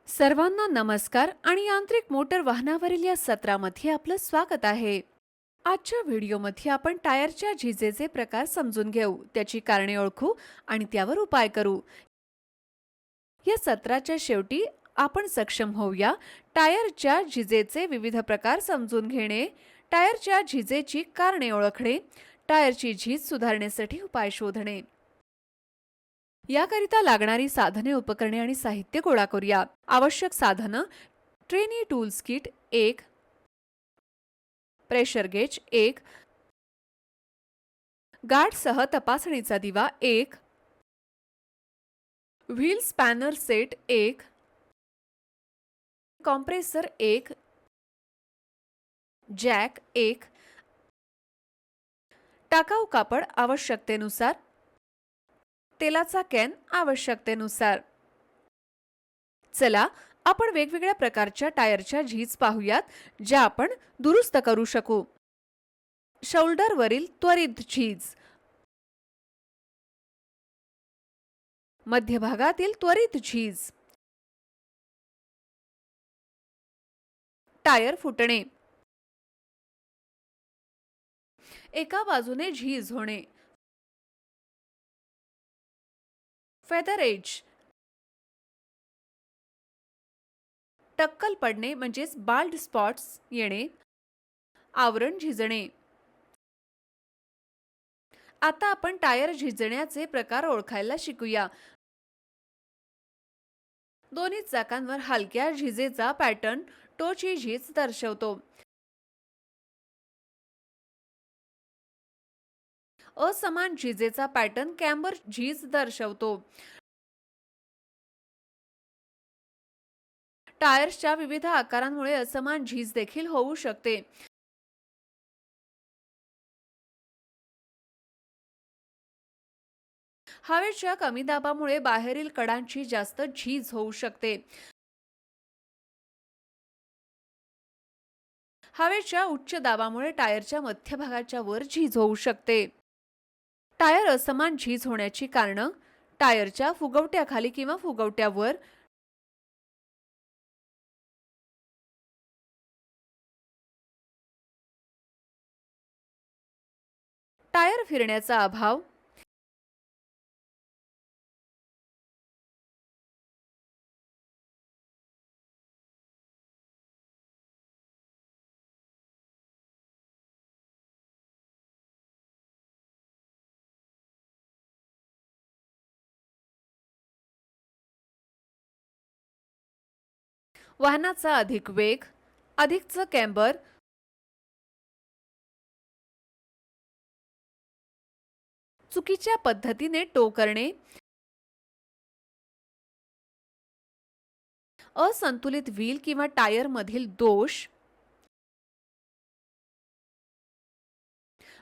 सर्वांना नमस्कार आणि यांत्रिक मोटर वाहनावरील या सत्रामध्ये आपलं स्वागत आहे. आजच्या व्हिडिओमध्ये आपण टायरच्या झिजेचे प्रकार समजून घेऊ, त्याची कारणे ओळखू आणि त्यावर उपाय करू. या सत्राच्या शेवटी आपण सक्षम होऊया टायरच्या झिजेचे विविध प्रकार समजून घेणे, टायरच्या झिजेची कारणे ओळखणे, टायरची झीज सुधारण्यासाठी उपाय शोधणे. याकरिता लागणारी साधने, उपकरणे आणि साहित्य गोळा करूया. आवश्यक साधनं: trainee tools kit 1, pressure gauge 1, गार्डसह तपासणीचा दिवा 1, wheel spanner set 1, compressor 1, jack 1, टाकाऊ कापड आवश्यकतेनुसार, तेलाचा कॅन आवश्यकतेनुसार. चला आपण वेगवेगळ्या प्रकारच्या टायरच्या झीज पाहूयात, ज्या आपण दुरुस्त करू शकू. शोल्डरवरील त्वरित झीज, मध्यभागातील त्वरित झीज, टायर फुटणे, एका बाजूने झीज होणे, फेदर एज, टक्कल पडणे म्हणजेच बाल्ड स्पॉट्स येणे, आवरण झिजणे. आता आपण टायर झिजण्याचे प्रकार ओळखायला शिकूया. दोन्ही चाकांवर हलक्या झिजेचा पॅटर्न टोची झीज दर्शवतो. असमान झिजेचा पॅटर्न कॅम्बर झीज दर्शवतो. टायर्सच्या विविध आकारांमुळे असमान झीज देखील होऊ शकते. हवेच्या कमी दाबामुळे बाहेरील कडांची जास्त झीज होऊ शकते. हवेच्या उच्च दाबामुळे टायरच्या मध्यभागाच्या वर झीज होऊ शकते. टायर असमान झीज होण्याची कारणं: टायरच्या फुगवट्याखाली किंवा फुगवट्यावर, टायर फिरण्याचा अभाव, वाहनाचा अधिक वेग, अधिकचं कॅम्बर, चुकीच्या पद्धतीने टो करणे, असंतुलित व्हील किंवा टायर मधील दोष,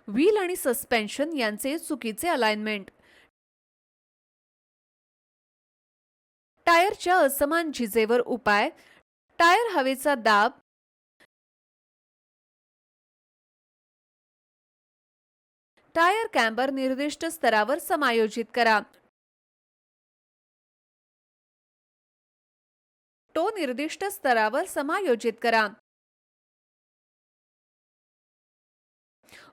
व्हील आणि सस्पेन्शन यांचे चुकीचे अलाइनमेंट. टायरच्या असमान झिजेवर उपाय: टायर हवेचा दाब, टायर कॅम्बर निर्दिष्ट स्तरावर समायोजित करा. टो निर्दिष्ट स्तरावर समायोजित करा.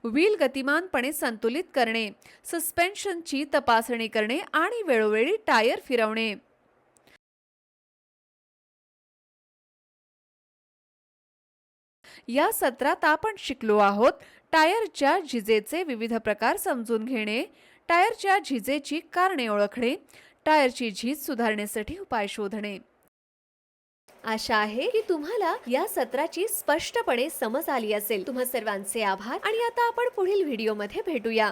व्हील गतिमानपणे संतुलित करणे, सस्पेन्शनची तपासणी करणे आणि वेळोवेळी टायर फिरवणे. या सत्रात आपण शिकलो आहोत टायरच्या झिजेचे विविध प्रकार समजून घेणे, टायरच्या झिजेची कारणे ओळखणे, टायरची झीज सुधारण्यासाठी उपाय शोधणे. आशा आहे की तुम्हाला या सत्राची स्पष्टपणे समज आली असेल. तुम्हा सर्वांचे आभार आणि आता आपण पुढील व्हिडिओमध्ये भेटूया.